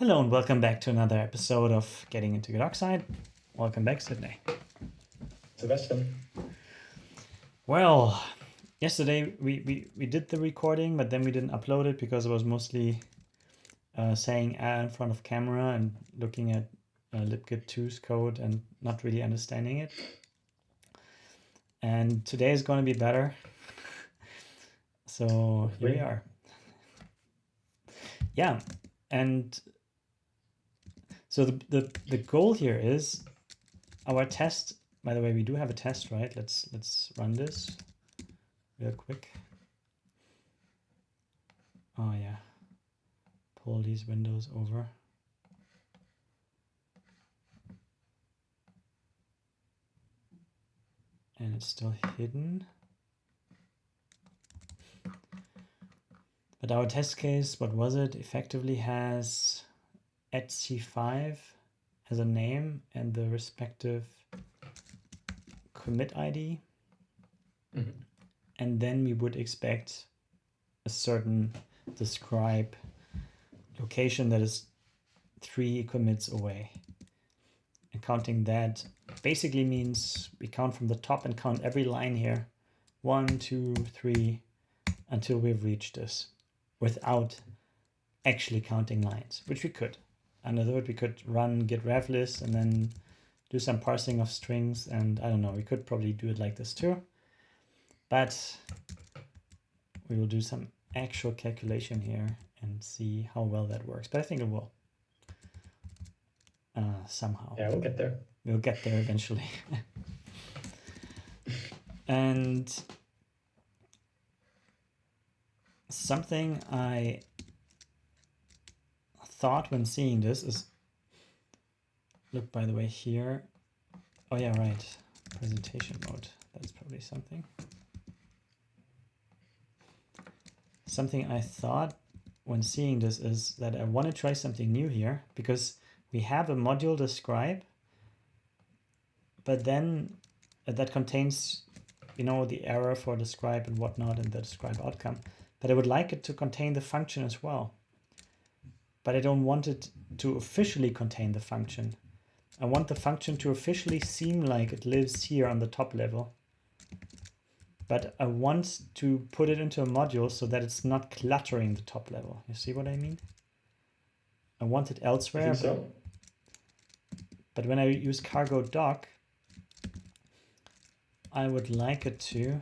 Hello and welcome back to another episode of Getting into Good Oxide. Welcome back, Sydney. Sebastian. Well, yesterday we did the recording, but then we didn't upload it because it was mostly saying in front of camera and looking at libgit 2's code and not really understanding it. And today is going to be better. So here we are. Yeah, and so the goal here is our test. By the way, we do have a test, right? Let's run this real quick. Oh yeah, pull these windows over. And it's still hidden. But our test case, what was it? Effectively has @c5 as a name and the respective commit ID. Mm-hmm. And then we would expect a certain describe location that is 3 commits away. And counting that basically means we count from the top and count every line here. 1, 2, 3, until we've reached this without actually counting lines, which we could. Under that, we could run git rev list and then do some parsing of strings. And I don't know, we could probably do it like this too. But we will do some actual calculation here and see how well that works. But I think it will. Somehow. Yeah, we'll get there. We'll get there eventually. And something I thought when seeing this is, look, by the way, here. Oh yeah, right. Presentation mode. That's probably something. Something I thought when seeing this is that I want to try something new here, because we have a module describe, but then that contains, you know, the error for describe and whatnot and the describe outcome. But I would like it to contain the function as well. But I don't want it to officially contain the function. I want the function to officially seem like it lives here on the top level. But I want to put it into a module so that it's not cluttering the top level. You see what I mean? I want it elsewhere. I think so. But when I use cargo doc, I would like it to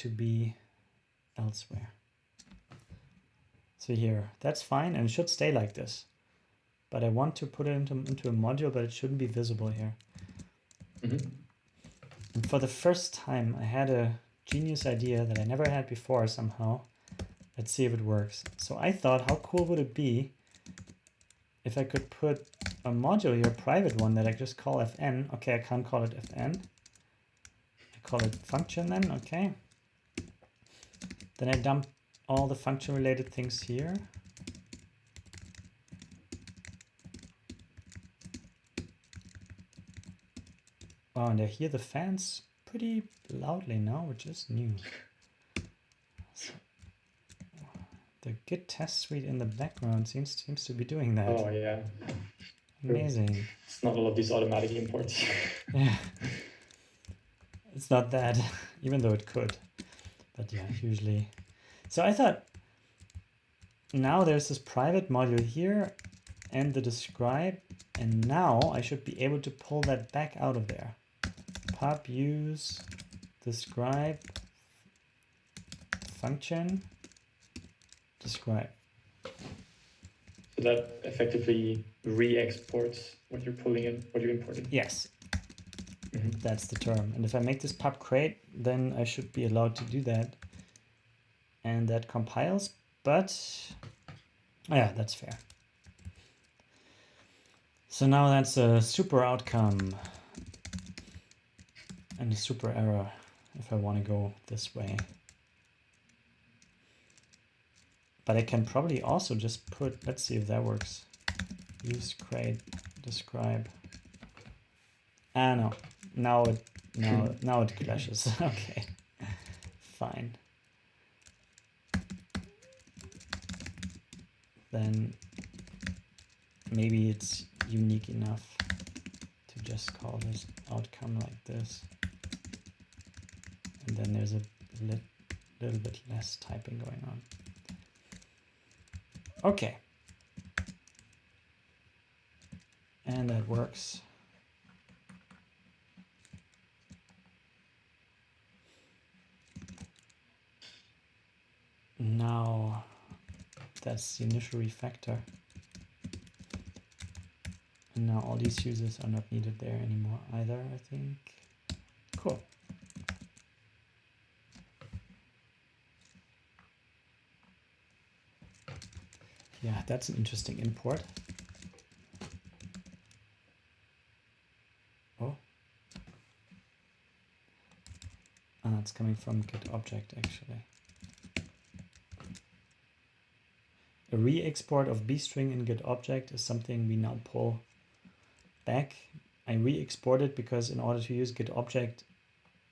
be elsewhere. So here, that's fine, and it should stay like this. But I want to put it into a module, but it shouldn't be visible here. Mm-hmm. And for the first time, I had a genius idea that I never had before somehow. Let's see if it works. So I thought, how cool would it be if I could put a module here, a private one, that I just call fn. Okay, I can't call it fn. I call it function then, okay. Then I dump all the function related things here. Oh, and I hear the fans pretty loudly now, which is new. So, the Git test suite in the background seems to be doing that. Oh yeah. Amazing. It's not all of these automatic imports. Yeah. It's not that, even though it could. But yeah, usually. So I thought, now there's this private module here and the describe, and now I should be able to pull that back out of there. Pub use describe function describe. So that effectively re-exports what you're pulling in, what you're importing. Yes, Mm-hmm. that's the term. And if I make this pub crate, then I should be allowed to do that. And that compiles, but yeah, that's fair. So now that's a super outcome and a super error if I want to go this way. But I can probably also just put, let's see if that works. Use crate describe. Ah, no. Now it clashes. Okay, fine. then maybe it's unique enough to just call this outcome like this. And then there's a little bit less typing going on. Okay. And that works. Now that's the initial refactor. And now all these users are not needed there anymore either, I think. Cool. Yeah, that's an interesting import. Oh. It's coming from GitObject actually. A re-export of bstring in GitObject is something we now pull back. I re-export it because in order to use GitObject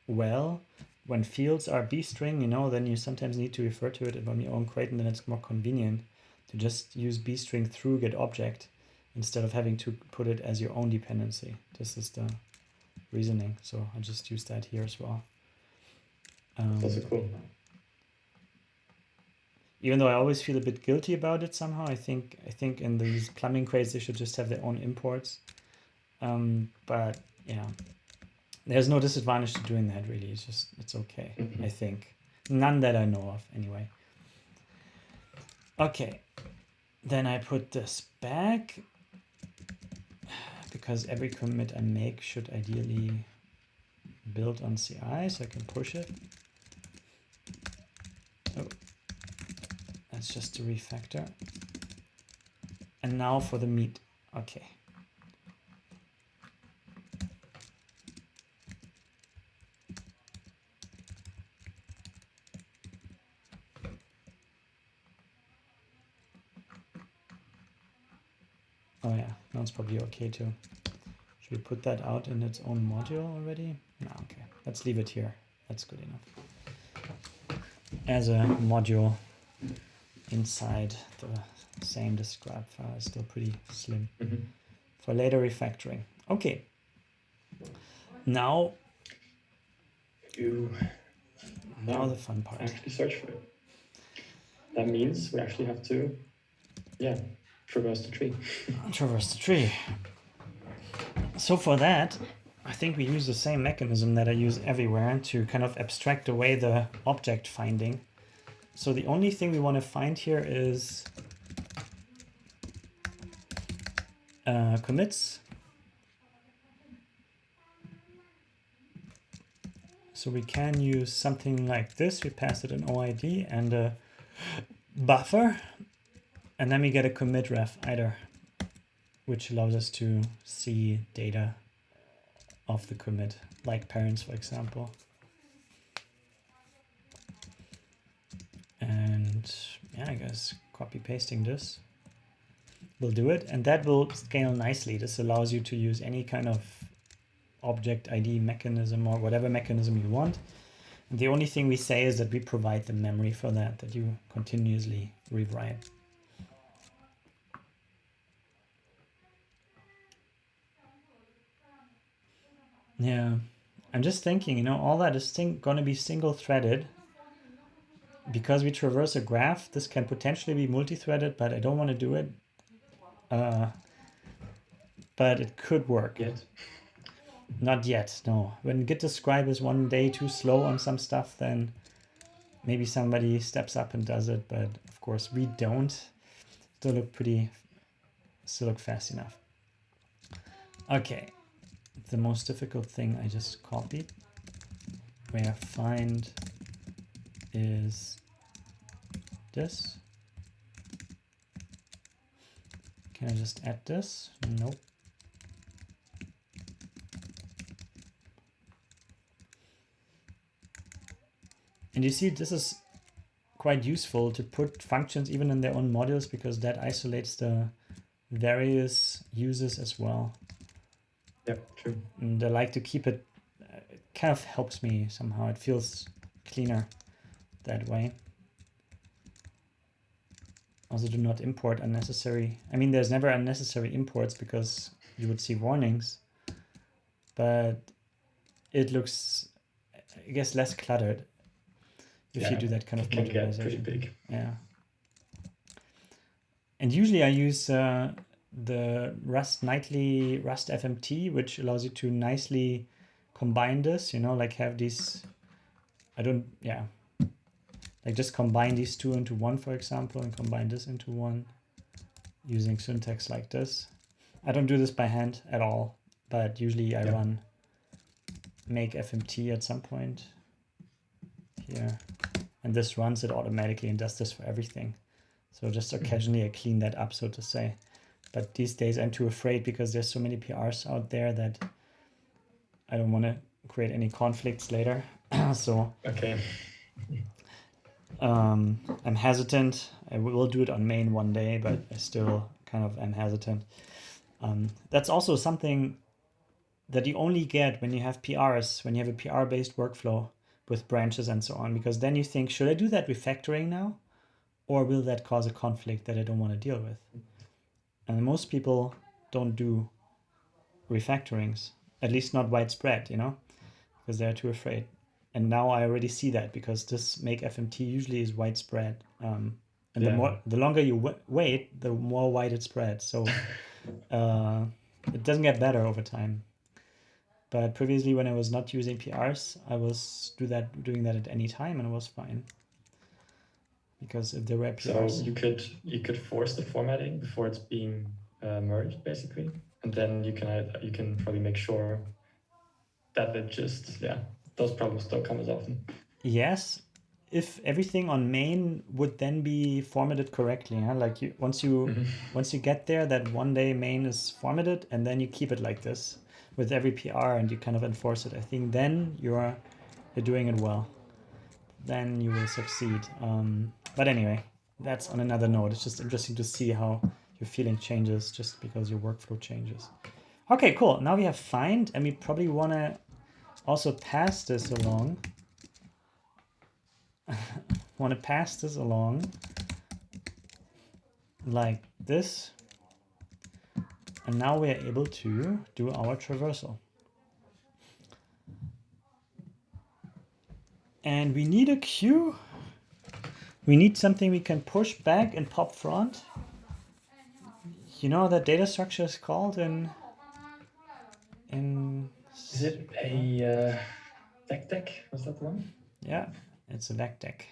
well, when fields are bstring, you know, then you sometimes need to refer to it on your own crate, and then it's more convenient to just use bstring through GitObject instead of having to put it as your own dependency. This is the reasoning, so I just use that here as well. That's cool. Even though I always feel a bit guilty about it somehow, I think in these plumbing crates they should just have their own imports. But yeah, there's no disadvantage to doing that really. It's okay. I think none that I know of anyway. Okay, then I put this back because every commit I make should ideally build on CI, so I can push it. Oh. That's just a refactor. And now for the meat. Okay. Oh yeah, now it's probably okay too. Should we put that out in its own module already? No, okay. Let's leave it here. That's good enough. As a module inside the same describe file is still pretty slim for later refactoring. Okay. Now the fun part. Actually search for it. That means we actually have to, traverse the tree. Traverse the tree. So for that, I think we use the same mechanism that I use everywhere to kind of abstract away the object finding. So the only thing we want to find here is commits. So we can use something like this. We pass it an OID and a buffer, and then we get a commit ref either, which allows us to see data of the commit, like parents, for example. And yeah, I guess copy pasting this will do it, and that will scale nicely. This allows you to use any kind of object ID mechanism or whatever mechanism you want. And the only thing we say is that we provide the memory for that you continuously rewrite. Yeah, I'm just thinking, you know, all that is going to be single threaded. Because we traverse a graph, this can potentially be multi-threaded, but I don't want to do it. But it could work. Yet. Not yet, no. When Git describe is one day too slow on some stuff, then maybe somebody steps up and does it, but of course we don't. Still look fast enough. Okay, the most difficult thing I just copied, where find is this. Can I just add this? Nope. And you see, this is quite useful to put functions even in their own modules, because that isolates the various users as well. Yeah, true. And I like to keep it, it kind of helps me somehow. It feels cleaner that way. Also do not import unnecessary. I mean, there's never unnecessary imports because you would see warnings, but it looks, I guess, less cluttered if you do that kind of modularization. It can get pretty modularization. big. Yeah. And usually I use the Rust Nightly Rust FMT, which allows you to nicely combine this, you know, like have these, like just combine these two into one, for example, and combine this into one using syntax like this. I don't do this by hand at all, but usually I run make FMT at some point here, and this runs it automatically and does this for everything. So just occasionally I clean that up, so to say. But these days I'm too afraid because there's so many PRs out there that I don't want to create any conflicts later. So I'm hesitant. I will do it on main one day, but I still kind of am hesitant. That's also something that you only get when you have PRs, when you have a PR-based workflow with branches and so on, because then you think, should I do that refactoring now? Or will that cause a conflict that I don't want to deal with? And most people don't do refactorings, at least not widespread, you know, because they're too afraid. And now I already see that because this make FMT usually is widespread. And the longer you wait, the more wide it spreads. So it doesn't get better over time. But previously, when I was not using PRs, I was doing that at any time, and it was fine. Because if there were PRs, so you could force the formatting before it's being merged, basically, and then you can probably make sure that it just those problems don't come as often. Yes, if everything on main would then be formatted correctly, yeah? Like once you get there, that one day main is formatted, and then you keep it like this with every PR, and you kind of enforce it. I think then you're doing it well. Then you will succeed. But anyway, that's on another note. It's just interesting to see how your feeling changes just because your workflow changes. Okay, cool. Now we have find, and we probably want to also pass this along. Want to pass this along like this. And now we are able to do our traversal. And we need a queue. We need something we can push back and pop front. You know what that data structure is called in Is it a vectec? Was that the one? Yeah, it's a vectec.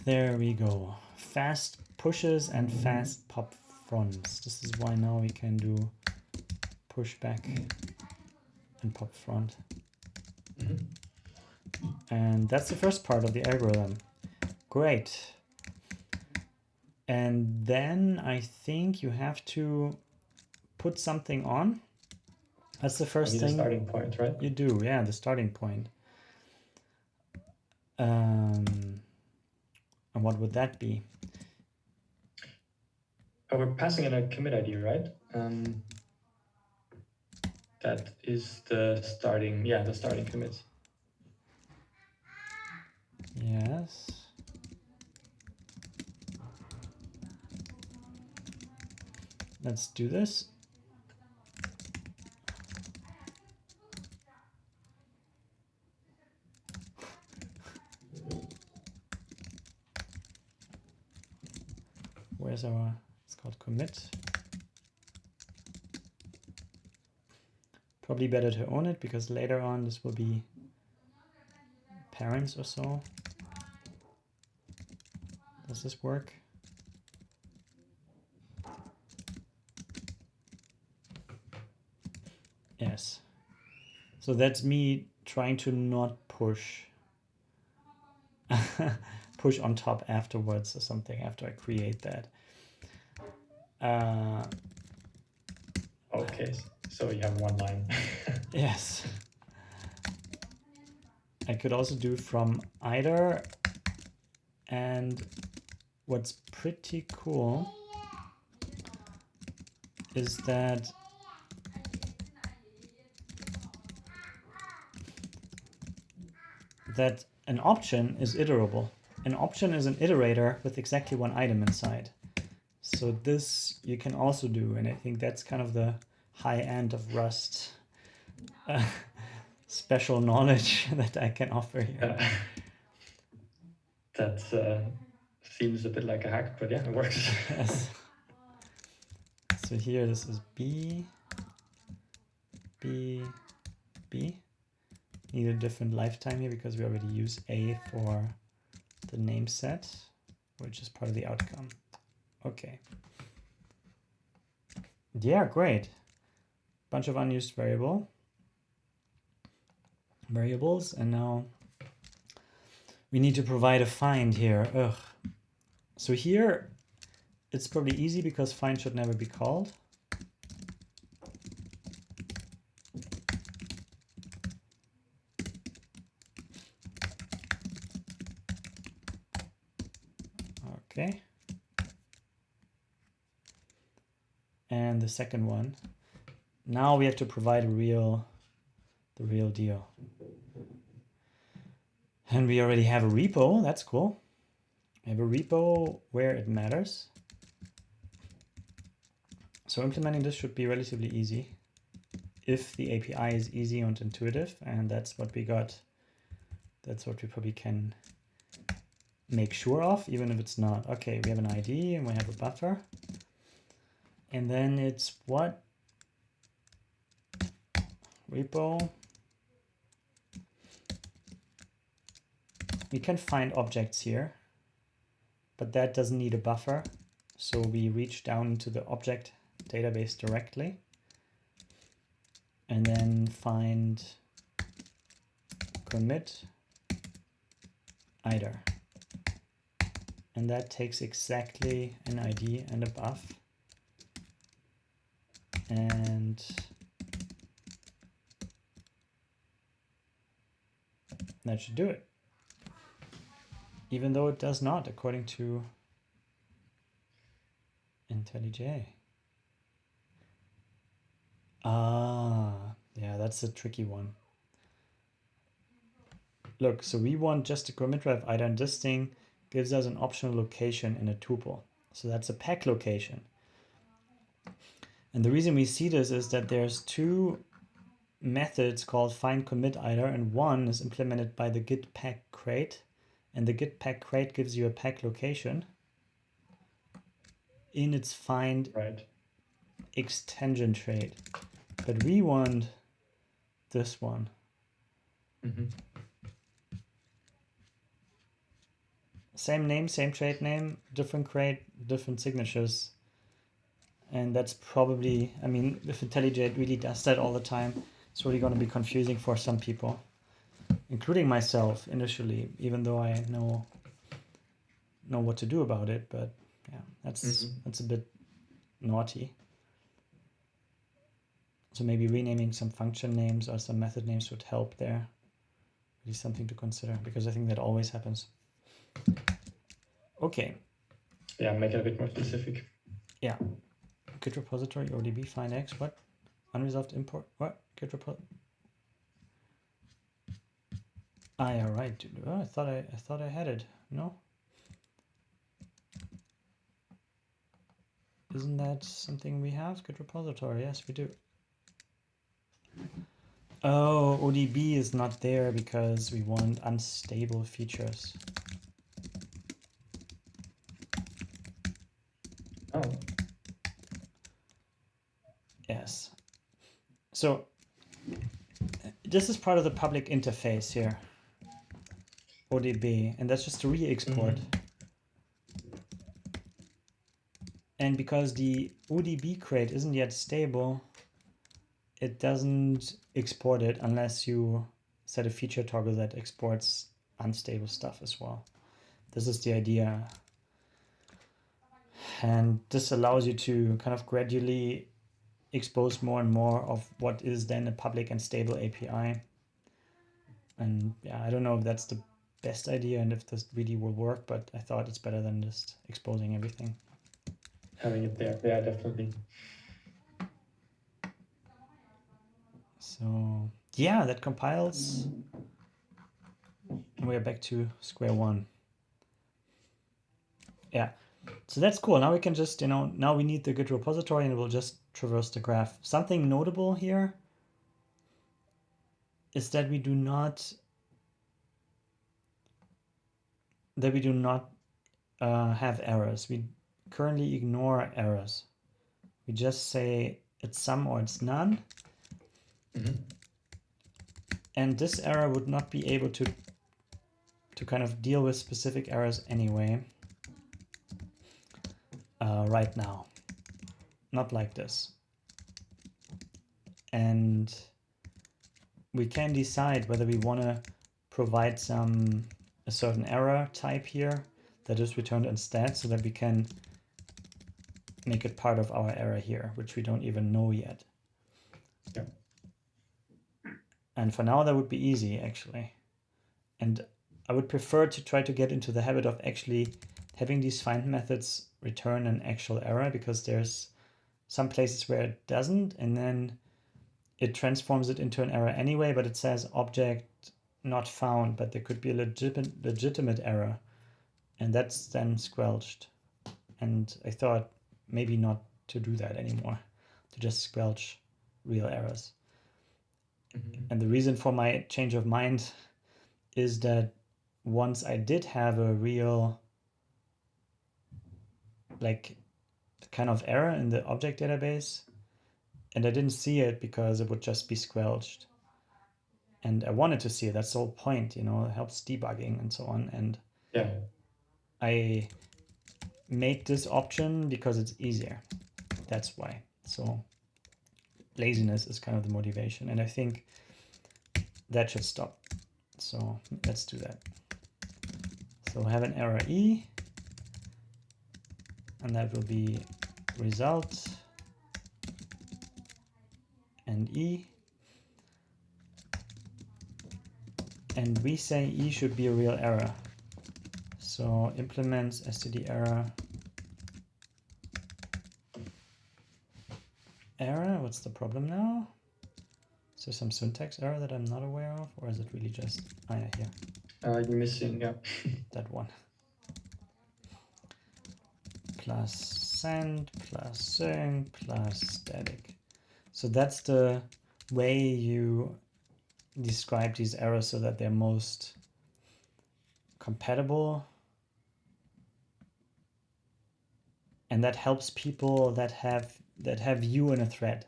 There we go. Fast pushes and fast pop fronts. This is why now we can do push back and pop front. And that's the first part of the algorithm. Great. And then I think you have to put something on. That's the first thing. The starting point, right? You do, yeah, the starting point. And what would that be? Oh, we're passing in a commit ID, right? That is the starting, the starting commit. Yes. Let's do this. Where's our, it's called commit. Probably better to own it because later on this will be parents or so. Does this work? Yes. So that's me trying to not push push on top afterwards or something after I create that. Okay, so you have one line. Yes. I could also do from either, and what's pretty cool is that that an option is iterable. An option is an iterator with exactly one item inside. So this you can also do, and I think that's kind of the high end of Rust special knowledge that I can offer here. That seems a bit like a hack, but yeah, it works. Yes. So here this is B, B, B. Need a different lifetime here because we already use A for the name set, which is part of the outcome. Okay. Yeah, great. Bunch of unused variables, and now we need to provide a find here. Ugh. So here it's probably easy because find should never be called. Okay. And the second one. Now we have to provide the real deal. And we already have a repo. That's cool. We have a repo where it matters. So implementing this should be relatively easy if the API is easy and intuitive, and that's what we got. That's what we probably can make sure of, even if it's not. Okay, we have an ID and we have a buffer. And then it's what? Repo. We can find objects here, but that doesn't need a buffer. So we reach down into the object database directly and then find commit iter. And that takes exactly an ID and a buff. And that should do it. Even though it does not, according to IntelliJ. Yeah, that's a tricky one. Look, so we want just a commit ref iter, and this thing gives us an optional location in a tuple. So that's a pack location. And the reason we see this is that there's two methods called find commit iter, and one is implemented by the git pack crate, and the git pack crate gives you a pack location in its find extension trait. But we want this one. Same name, same trait name, different crate, different signatures. And that's probably, I mean, if IntelliJ really does that all the time, it's really going to be confusing for some people, including myself initially, even though I know what to do about it. But yeah, that's a bit naughty. So maybe renaming some function names or some method names would help there. Really something to consider, because I think that always happens. Okay. Yeah, make it a bit more specific. Yeah. Git repository ODB find x. What? Unresolved import. What? Git repository. Ah, yeah, right. Oh, I thought I had it. No. Isn't that something we have? Git repository. Yes, we do. Oh, ODB is not there because we want unstable features. Oh. Yes. So this is part of the public interface here. ODB, and that's just a re-export. And because the ODB crate isn't yet stable, it doesn't export it unless you set a feature toggle that exports unstable stuff as well. This is the idea. And this allows you to kind of gradually expose more and more of what is then a public and stable API. And yeah, I don't know if that's the best idea and if this really will work, but I thought it's better than just exposing everything. Having it there, yeah, definitely. So yeah, that compiles. And we're back to square one. Yeah, so that's cool. Now we can just, now we need the Git repository and we'll just traverse the graph. Something notable here is that we do not have errors. We currently ignore errors. We just say it's some or it's none. And this error would not be able to kind of deal with specific errors anyway right now. Not like this. And we can decide whether we want to provide a certain error type here that is returned instead, so that we can make it part of our error here, which we don't even know yet. Yeah. And for now, that would be easy, actually. And I would prefer to try to get into the habit of actually having these find methods return an actual error, because there's some places where it doesn't, and then it transforms it into an error anyway, but it says object not found, but there could be a legitimate error, and that's then squelched. And I thought maybe not to do that anymore, to just squelch real errors. And the reason for my change of mind is that once I did have a real kind of error in the object database, and I didn't see it because it would just be squelched. And I wanted to see it. That's the whole point, it helps debugging and so on. And yeah, I made this option because it's easier. That's why. So laziness is kind of the motivation. And I think that should stop. So let's do that. So have an error E, and that will be result and E. And we say E should be a real error. So implements std error. What's the problem now? Is there some syntax error that I'm not aware of, or is it really just yeah, here? You're missing, yeah. That one. Plus send plus sync plus static. So that's the way you describe these errors so that they're most compatible. And that helps people that have you in a thread.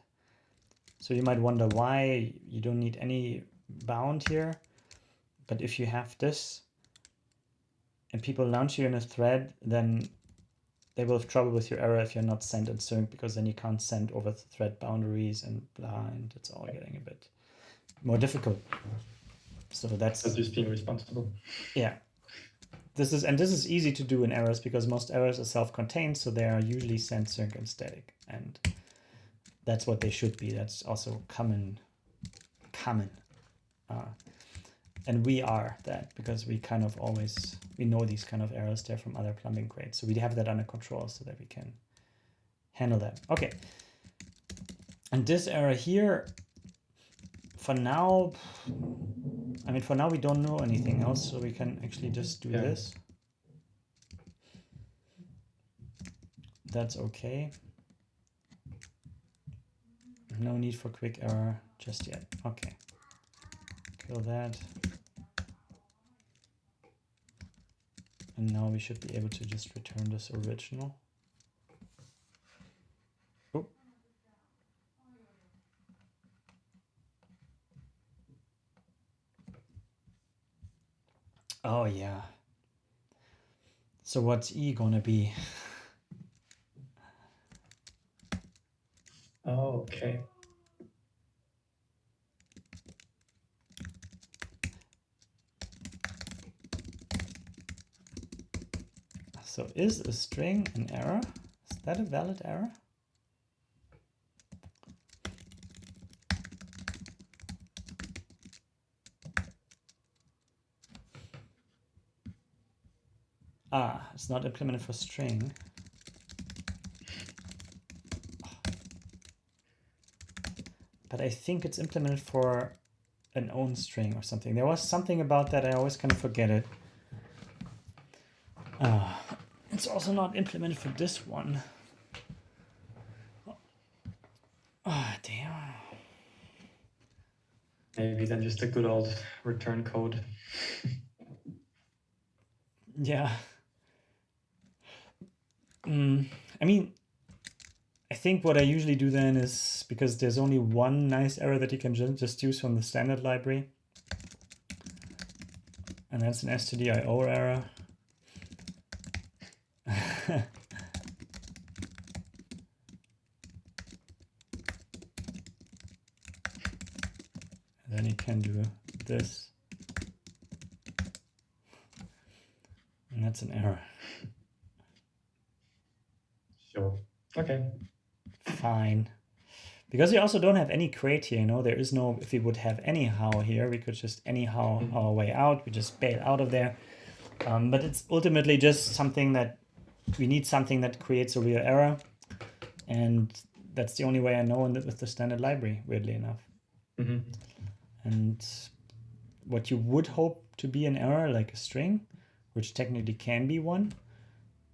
So you might wonder why you don't need any bound here. But if you have this and people launch you in a thread, then they will have trouble with your error if you're not send and sync, because then you can't send over the thread boundaries and blah, and it's all getting a bit more difficult. So that's just being responsible. Yeah. This is easy to do in errors because most errors are self-contained, so they are usually send, sync, and static, and that's what they should be. That's also common. And we are that because we kind of we know these kind of errors there from other plumbing grades, so we have that under control so that we can handle that. Okay. And this error here, for now, we don't know anything else, so we can actually just do this. That's okay. No need for quick error just yet. Okay. Kill that. And now we should be able to just return this original. Oh. Oh yeah. So what's E gonna be? Oh, okay. So is a string an error? Is that a valid error? It's not implemented for string. But I think it's implemented for an own string or something. There was something about that. I always kind of forget it. It's also not implemented for this one. Damn. Maybe then just a good old return code. Yeah. I mean, I think what I usually do then is, because there's only one nice error that you can just use from the standard library, and that's an stdio error. Then you can do this, and that's an error. Sure. Okay. Fine. Because we also don't have any crate here, you know, there is no, if we would have anyhow here, we could just anyhow our way out, we just bail out of there. But it's ultimately just something that, we need something that creates a real error. And that's the only way I know with the standard library, weirdly enough. And what you would hope to be an error, like a string, which technically can be one,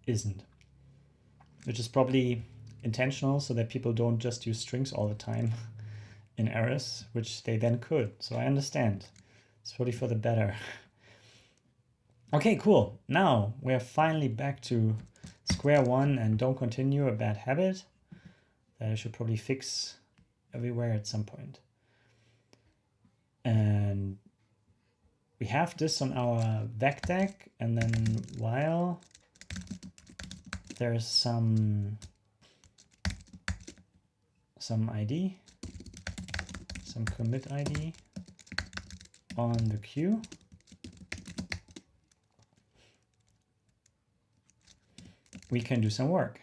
isn't. Which is probably intentional so that people don't just use strings all the time in errors, which they then could. So I understand. It's probably for the better. Okay, cool. Now we're finally back to square one and don't continue, a bad habit that I should probably fix everywhere at some point. And we have this on our vecdeck, and then while there's some ID, some commit ID on the queue, we can do some work.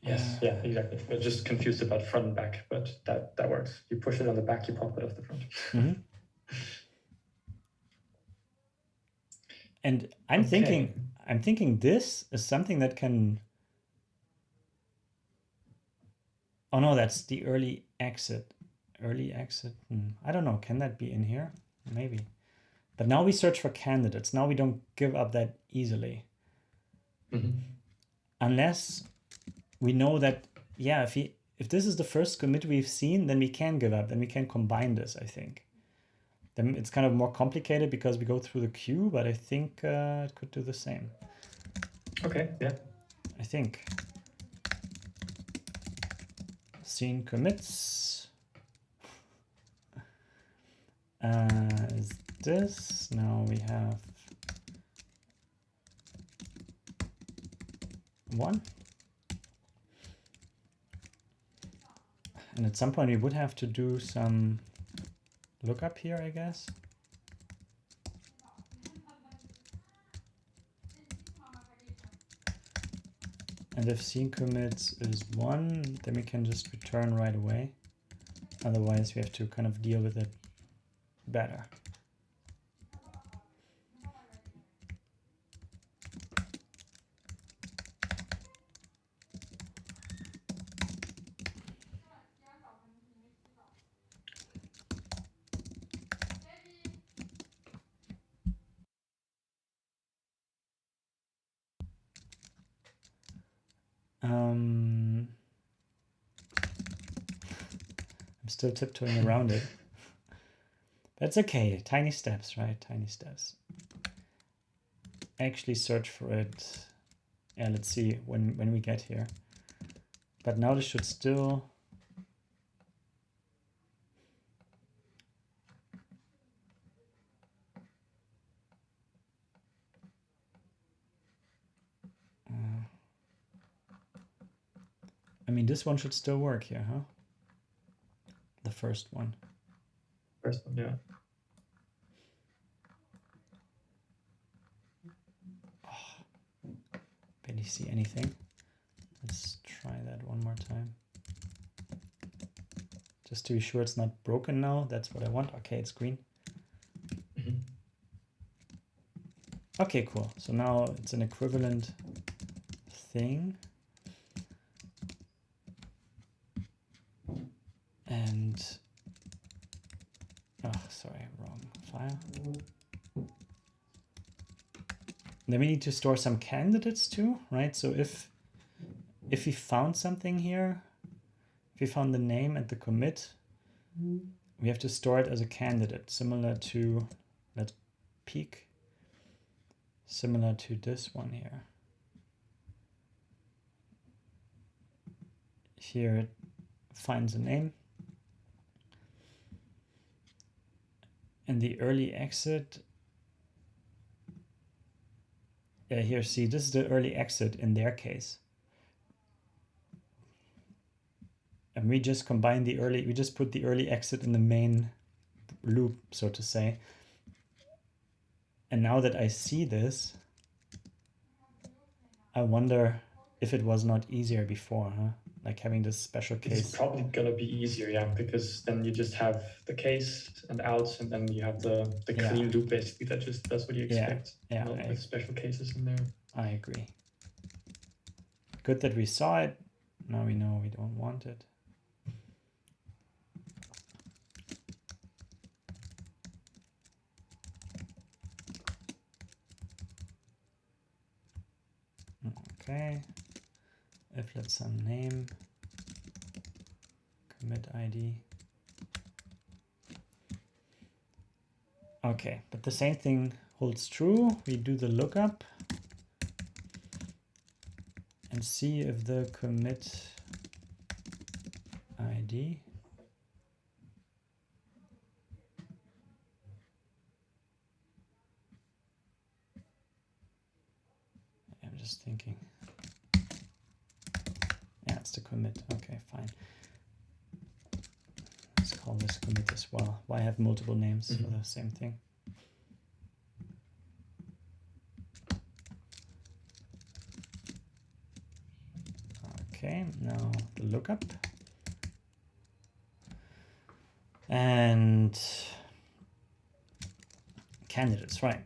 Yes, yeah, exactly. I was just confused about front and back, but that works. You push it on the back, you pop it off the front. And I'm thinking this is something that can. Oh no, that's the early exit. Early exit. I don't know. Can that be in here? Maybe. But now we search for candidates. Now we don't give up that easily. Unless we know that, yeah, if this is the first commit we've seen, then we can give up. Then we can combine this, I think. Then it's kind of more complicated because we go through the queue, but I think it could do the same. Okay, yeah. I think. Seen commits. Is this. Now we have one. And at some point we would have to do some lookup here, I guess. And if seen commits is 1, then we can just return right away. Otherwise we have to kind of deal with it better. I'm still tiptoeing around it. That's okay. Tiny steps, right? Tiny steps. Actually search for it. Yeah, let's see when we get here. But now this should still. I mean, this one should still work here, huh? The first one. First one, yeah. Barely see anything. Let's try that one more time. Just to be sure it's not broken now. That's what I want. Okay, it's green. Okay, cool. So now it's an equivalent thing. And, oh, sorry, wrong file. Then we need to store some candidates too, right? So if we found something here, if we found the name and the commit, we have to store it as a candidate, similar to, let's peek, similar to this one here. Here it finds a name. And the early exit, here, see, this is the early exit in their case. And we just combine the early, we just put the early exit in the main loop, so to say. And now that I see this, I wonder if it was not easier before, huh? Like having this special case. It's probably gonna be easier, yeah, because then you just have the case and outs, and then you have the clean loop basically that just does what you expect. Yeah, not with special cases in there. I agree. Good that we saw it. Now we know we don't want it. Okay. If let's some name, commit ID. Okay, but the same thing holds true. We do the lookup and see if the commit ID I'm just thinking. Yeah, it's the commit. Okay, fine. Let's call this commit as well. Why have multiple names for the same thing? Okay, now the lookup. And candidates, right.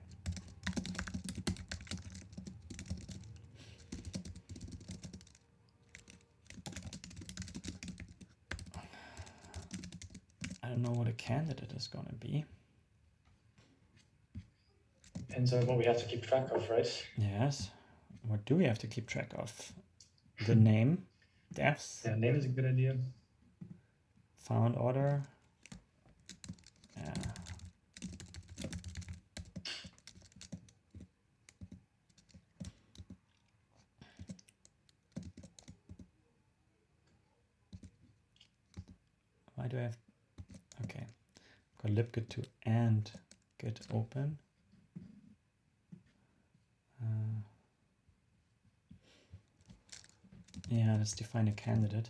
I don't know what a candidate is going to be. Depends on what we have to keep track of, right? Yes. What do we have to keep track of? The name, depth. Yeah, name is a good idea. Found order. Yeah. Why do I have? Okay. Got libgit to and git open. Yeah, let's define a candidate.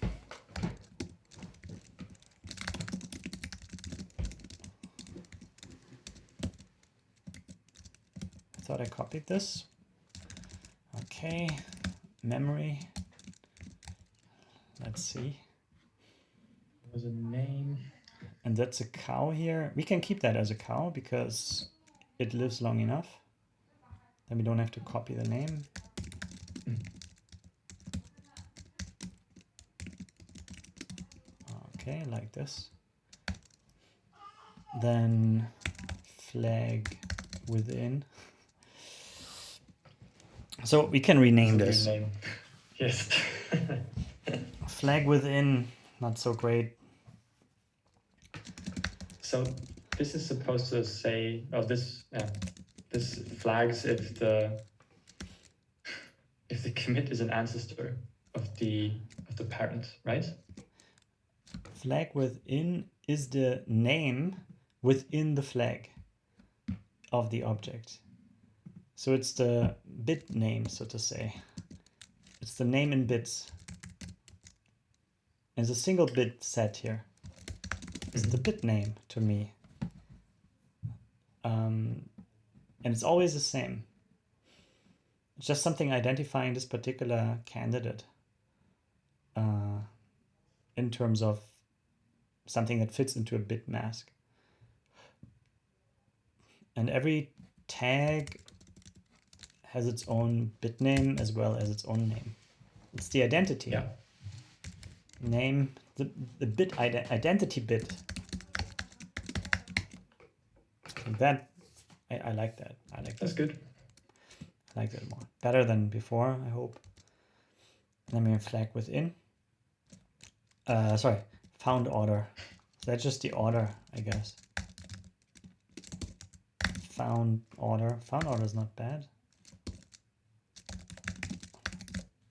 I thought I copied this. Okay, memory. Let's see. There's a name. And that's a cow here. We can keep that as a cow because it lives long enough. Then we don't have to copy the name. Okay, like this. Then flag within. So we can rename this. Name. Yes. Flag within, not so great. So this is supposed to say, oh, this flags if the commit is an ancestor of the parent, right? Flag within is the name within the flag of the object. So it's the bit name, so to say. It's the name in bits. And it's a single bit set here. It's the bit name to me. And it's always the same. It's just something identifying this particular candidate in terms of something that fits into a bit mask. And every tag has its own bit name as well as its own name. It's the identity. Yeah. Name the bit identity bit. That I like that. I like that. That's good. I like that more. Better than before, I hope. And then we have flag within. Sorry, found order. So that's just the order, I guess. Found order. Found order is not bad.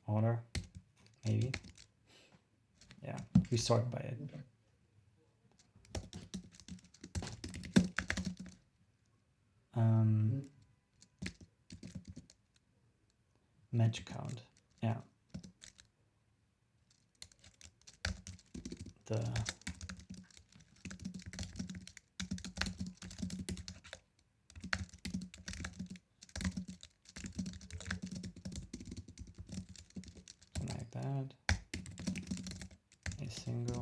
Order, maybe. Yeah, we sort by it. Match count. Yeah. The like that. A single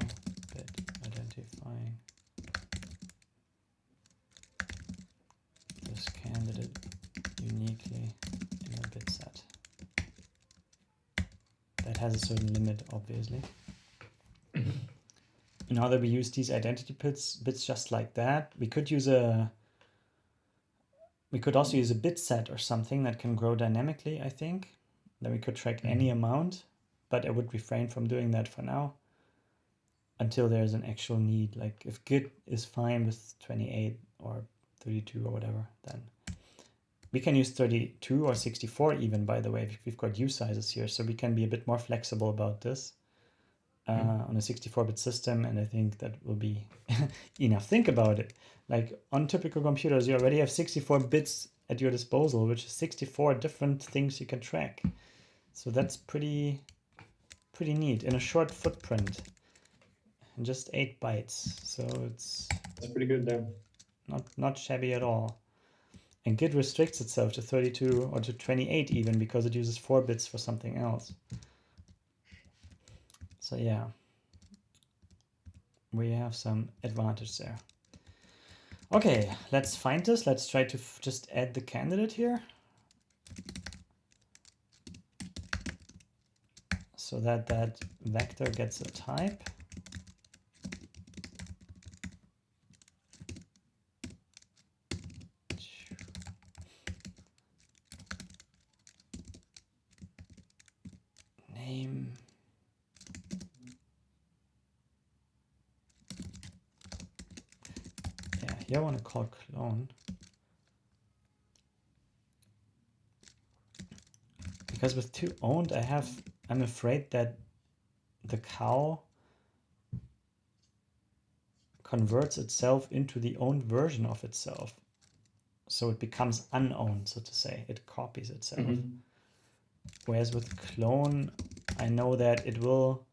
bit identifying this candidate uniquely in a bit set. That has a certain limit, obviously. Now that we use these identity bits just like that, we could also use a bit set or something that can grow dynamically, I think. Then we could track any amount, but I would refrain from doing that for now until there's an actual need. Like if git is fine with 28 or 32 or whatever, then we can use 32 or 64 even, by the way. We've got U sizes here, so we can be a bit more flexible about this on a 64-bit system, and I think that will be enough. Think about it. Like on typical computers, you already have 64 bits at your disposal, which is 64 different things you can track. So that's pretty neat in a short footprint. And just 8 bytes, so that's pretty good there. Not shabby at all. And Git restricts itself to 32 or to 28 even, because it uses 4 bits for something else. So yeah, we have some advantage there. Okay, let's find this. Let's try to just add the candidate here, so that that vector gets a type. Name. Yeah, here I want to call clone. Because with 2 owned, I'm afraid that the cow converts itself into the owned version of itself. So it becomes unowned, so to say. It copies itself. Whereas with clone, I know that it will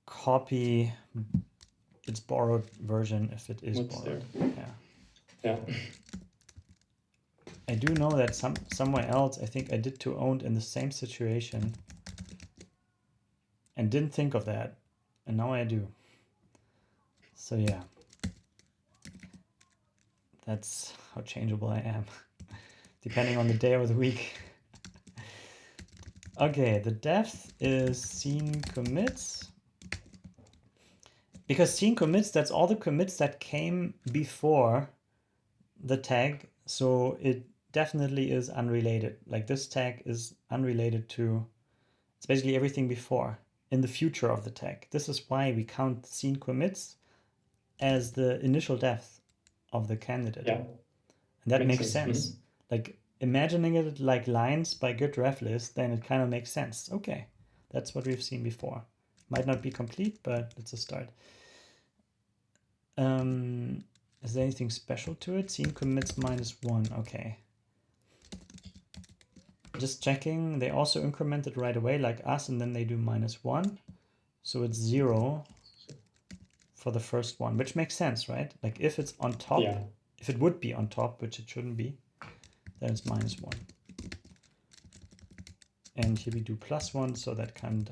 copy its borrowed version if it is borrowed. Yeah. I do know that somewhere else, I think I did 2 owned in the same situation and didn't think of that, and now I do. So yeah, that's how changeable I am, depending on the day of the week. Okay, the depth is scene commits. Because scene commits, that's all the commits that came before the tag, so it definitely is unrelated. Like this tag is unrelated to, it's basically everything before in the future of the tag. This is why we count scene commits as the initial depth of the candidate. Yeah. And that makes sense. Like imagining it like lines by git ref list, then it kind of makes sense. Okay, that's what we've seen before. Might not be complete, but it's a start. Is there anything special to it? Scene commits -1. Okay. Just checking. They also increment it right away like us, and then they do -1. So it's 0 for the first one, which makes sense, right? Like if it's on top, if it would be on top, which it shouldn't be, then it's -1. And here we do +1, so that can't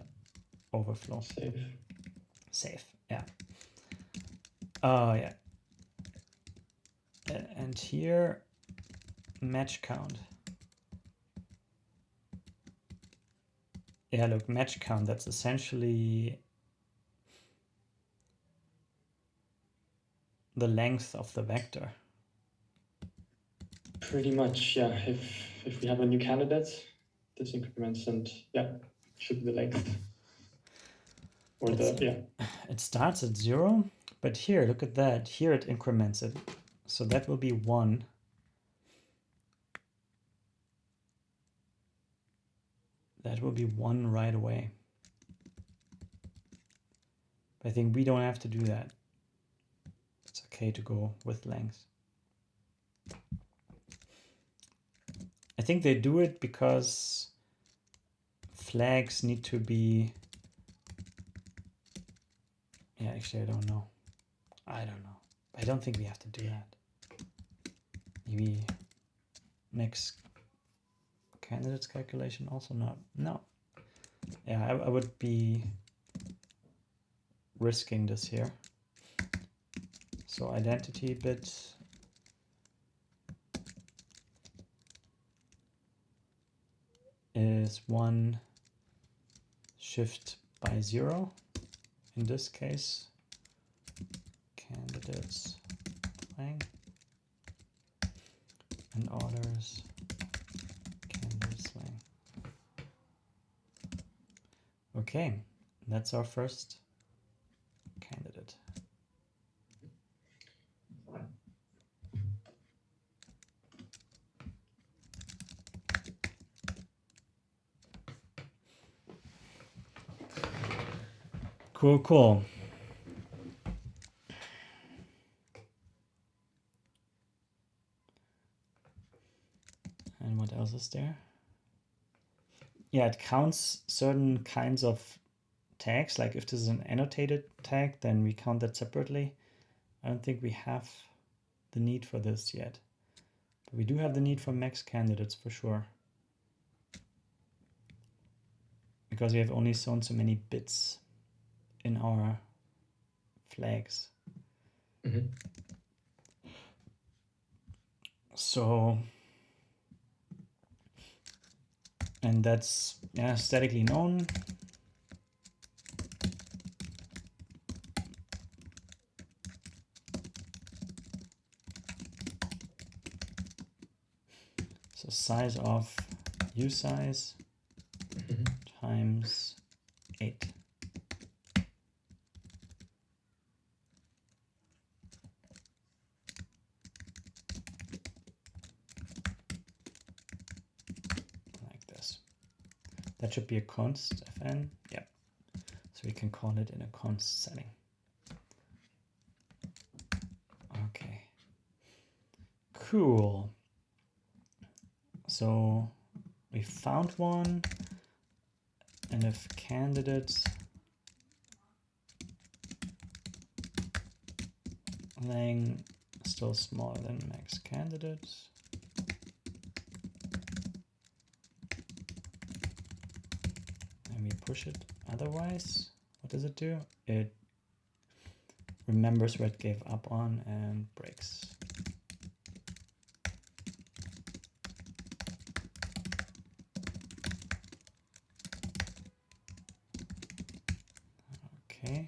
overflow. Safe, yeah. Oh, yeah. And here, match count. Yeah, look, match count, that's essentially the length of the vector. Pretty much, yeah. If we have a new candidate, this increments, and yeah, should be the length. Or it starts at 0, but here, look at that. Here it increments it. So that will be 1. That will be 1 right away. I think we don't have to do that. It's okay to go with length. I think they do it because flags need to be... Yeah, actually, I don't know. I don't know. I don't think we have to do that. Maybe next candidates calculation also not. No. Yeah, I would be risking this here. So identity bit is 1 shift by 0. In this case, candidates lang and orders candidates lang. Okay, that's our first candidate. Cool, cool. And what else is there? Yeah, it counts certain kinds of tags. Like if this is an annotated tag, then we count that separately. I don't think we have the need for this yet. But we do have the need for max candidates for sure. Because we have only shown so many bits in our flags. Mm-hmm. So, and that's statically known. So size of usize times 8. Like this. That should be a const fn. Yep. So we can call it in a const setting. Okay. Cool. So we found one, and if candidates lang still smaller than max candidates, and we push it otherwise, what does it do? It remembers where it gave up on and breaks. Okay.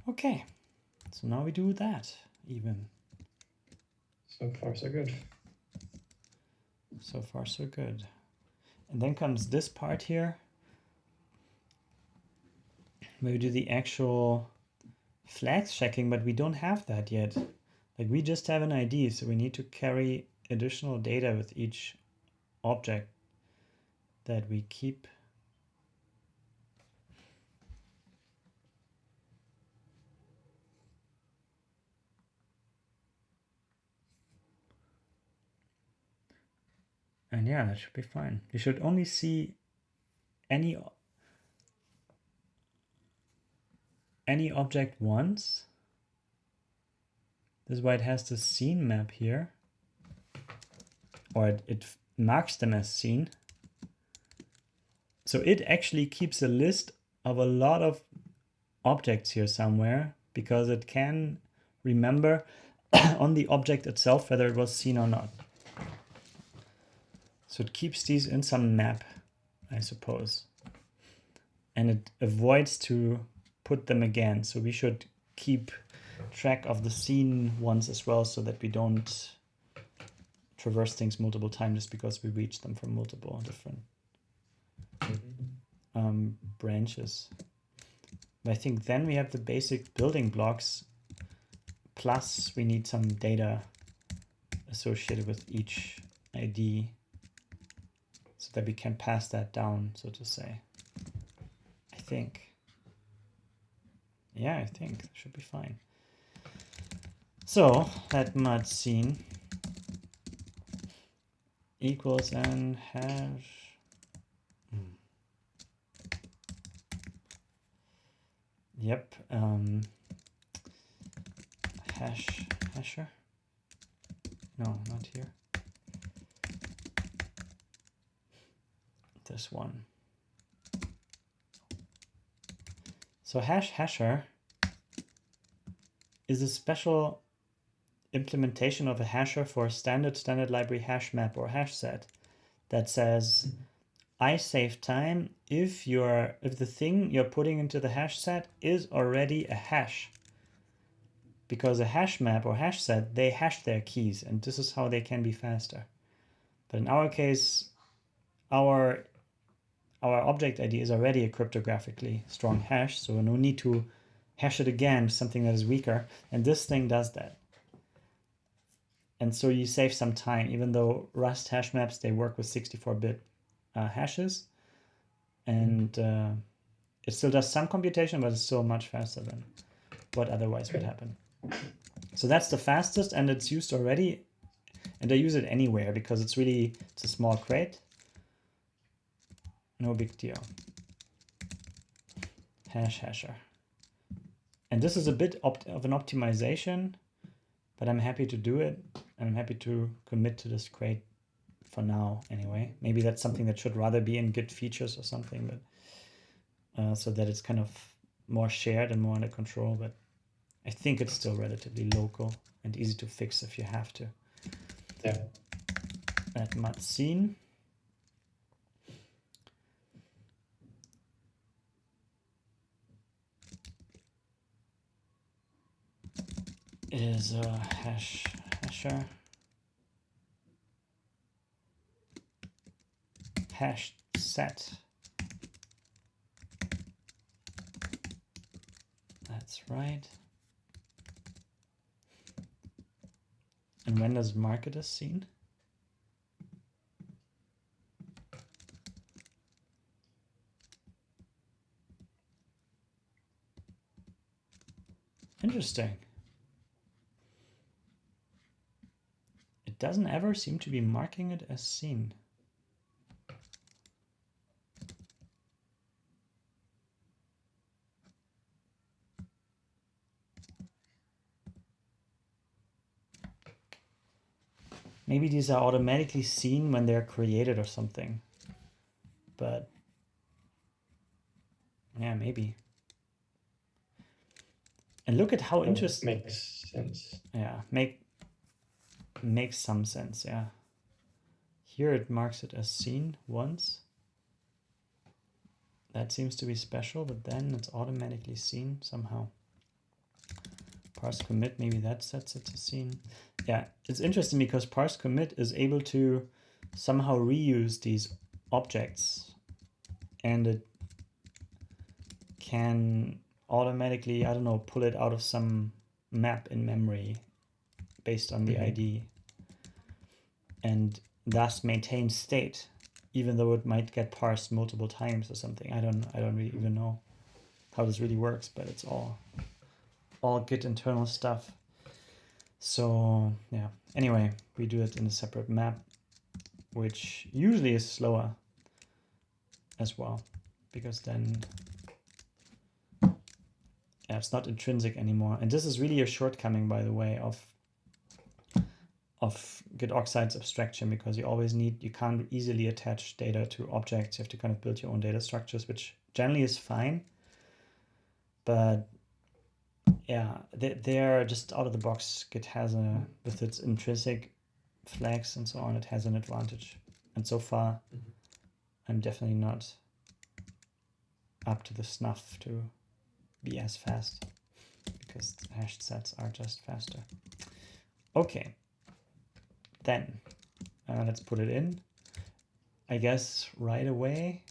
Okay, so now we do that even. So far, so good. So far, so good. And then comes this part here, where we do the actual flags checking, but we don't have that yet. Like we just have an ID, so we need to carry additional data with each object that we keep. And yeah, that should be fine. You should only see any object once. This is why it has the scene map here. Or it marks them as seen. So it actually keeps a list of a lot of objects here somewhere, because it can remember. on the object itself, whether it was seen or not. So it keeps these in some map, I suppose. And it avoids to put them again. So we should keep track of the seen ones as well, so that we don't traverse things multiple times just because we reach them from multiple different branches. I think then we have the basic building blocks, plus we need some data associated with each ID so that we can pass that down, so to say. I think. Yeah, I think it should be fine. So let mud scene equals and hash. Yep. Hasher. No, not here. This one. So hasher is a special implementation of a hasher for a standard library hash map or hash set that says, I save time if the thing you're putting into the hash set is already a hash. Because a hash map or hash set, they hash their keys, and this is how they can be faster. But in our case, our object ID is already a cryptographically strong hash, so no need to hash it again, something that is weaker, and this thing does that. And so you save some time, even though Rust hash maps, they work with 64-bit hashes, and it still does some computation, but it's still much faster than what otherwise would happen. So that's the fastest, and it's used already, and I use it anywhere because it's a small crate. No big deal. Hasher. And this is a bit of an optimization, but I'm happy to do it, and I'm happy to commit to this crate for now anyway. Maybe that's something that should rather be in Git features or something, but so that it's kind of more shared and more under control, but I think it's still relatively local and easy to fix if you have to. Yeah. At mud scene. Is a hasher. Hash set. That's right. And when does mark it as seen? Interesting. It doesn't ever seem to be marking it as seen. Maybe these are automatically seen when they're created or something. But yeah, maybe. And look at how interesting. Makes sense. Yeah, makes some sense, yeah. Here it marks it as seen once. That seems to be special, but then it's automatically seen somehow. Parse commit, maybe that sets it to seen. Yeah, it's interesting because parse commit is able to somehow reuse these objects, and it can automatically, I don't know, pull it out of some map in memory based on the ID, and thus maintain state, even though it might get parsed multiple times or something. I don't really even know how this really works, but it's all Git internal stuff. So yeah, anyway, we do it in a separate map, which usually is slower as well, because then yeah, it's not intrinsic anymore. And this is really a shortcoming, by the way, of Git Oxide's abstraction, because you can't easily attach data to objects. You have to kind of build your own data structures, which generally is fine. But yeah, they're just out of the box. Git has with its intrinsic flags and so on, it has an advantage. And so far, I'm definitely not up to the snuff to be as fast, because the hashed sets are just faster. Okay, then let's put it in. I guess right away,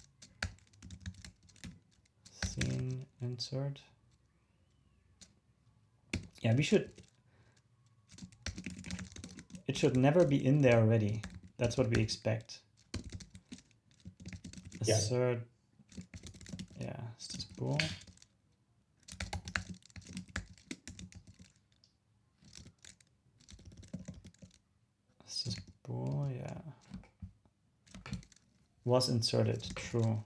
scene insert. Yeah, it should never be in there already. That's what we expect. Assert, yeah, it's just bool. It's just bool, yeah. Was inserted, true.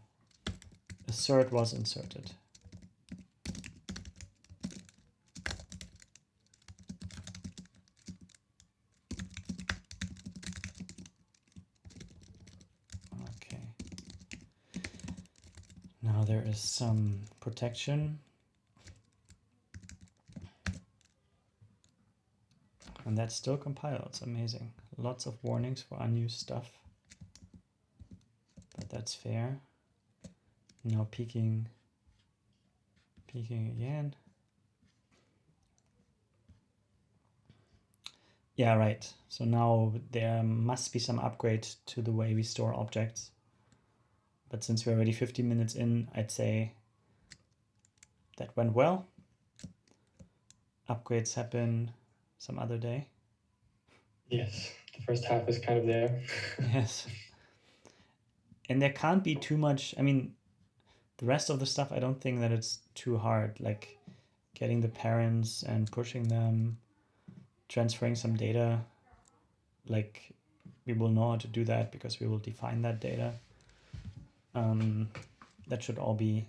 Assert was inserted. Okay. Now there is some protection. And that still compiles, amazing. Lots of warnings for unused stuff. But that's fair. Now peeking again. Yeah, right. So now there must be some upgrade to the way we store objects. But since we're already 15 minutes in, I'd say that went well. Upgrades happen some other day. Yes, the first half is kind of there. Yes. And there can't be too much. I mean, the rest of the stuff, I don't think that it's too hard. Like getting the parents and pushing them, transferring some data. Like we will know how to do that because we will define that data. That should all be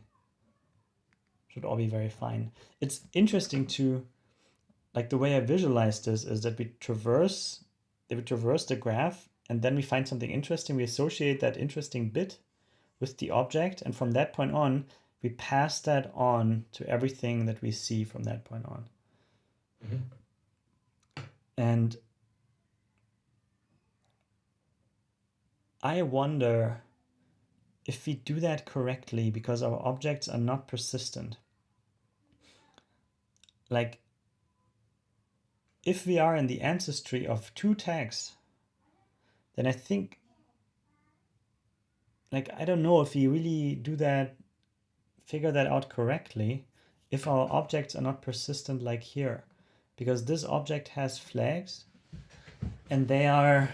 very fine. It's interesting to, like, the way I visualize this is that we traverse the graph, and then we find something interesting. We associate that interesting bit with the object, and from that point on, we pass that on to everything that we see from that point on. And I wonder if we do that correctly, because our objects are not persistent. Like, if we are in the ancestry of 2 tags, then I think, like, I don't know if we really do that, figure that out correctly, if our objects are not persistent like here. Because this object has flags, and they're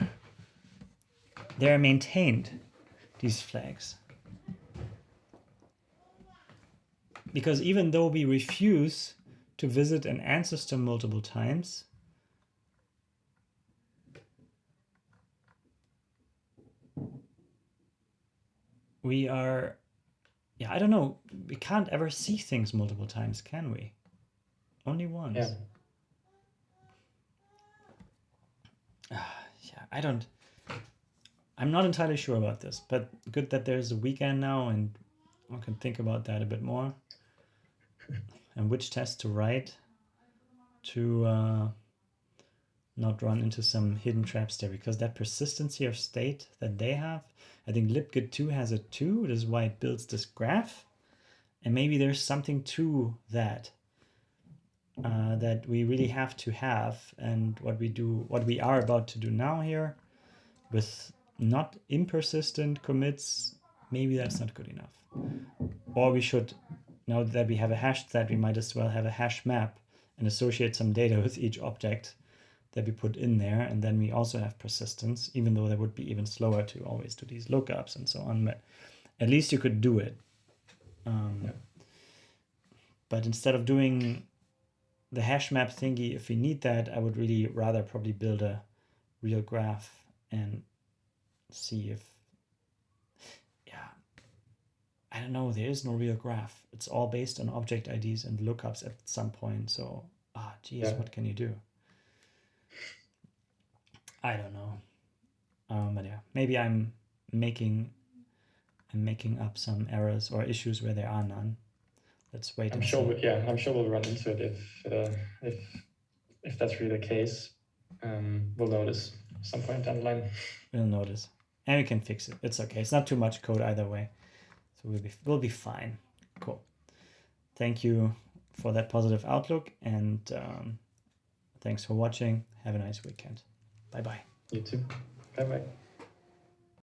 maintained, these flags. Because even though we refuse to visit an ancestor multiple times, we are, yeah, I don't know, we can't ever see things multiple times, can we? Only once. Yeah, I'm not entirely sure about this, but good that there's a weekend now and I can think about that a bit more. And which test to write to not run into some hidden traps there, because that persistency of state that they have, I think libgit2 has it too. This is why it builds this graph. And maybe there's something to that that we really have to have. And what we are about to do now here with not impersistent commits, maybe that's not good enough. Or we should, now that we have a hashed set, we might as well have a hash map and associate some data with each object that we put in there, and then we also have persistence, even though that would be even slower to always do these lookups and so on, but at least you could do it. But instead of doing the hash map thingy, if we need that, I would really rather probably build a real graph and see if, I don't know, there is no real graph. It's all based on object IDs and lookups at some point. So, what can you do? I don't know. But yeah, maybe I'm making up some errors or issues where there are none. let's wait I'm and sure. see. I'm sure we'll run into it if that's really the case. We'll notice some point down the line. We'll notice, and we can fix it. It's okay. It's not too much code either way, so we'll be fine. Cool. Thank you for that positive outlook, and thanks for watching. Have a nice weekend. Bye bye. You too. Bye bye.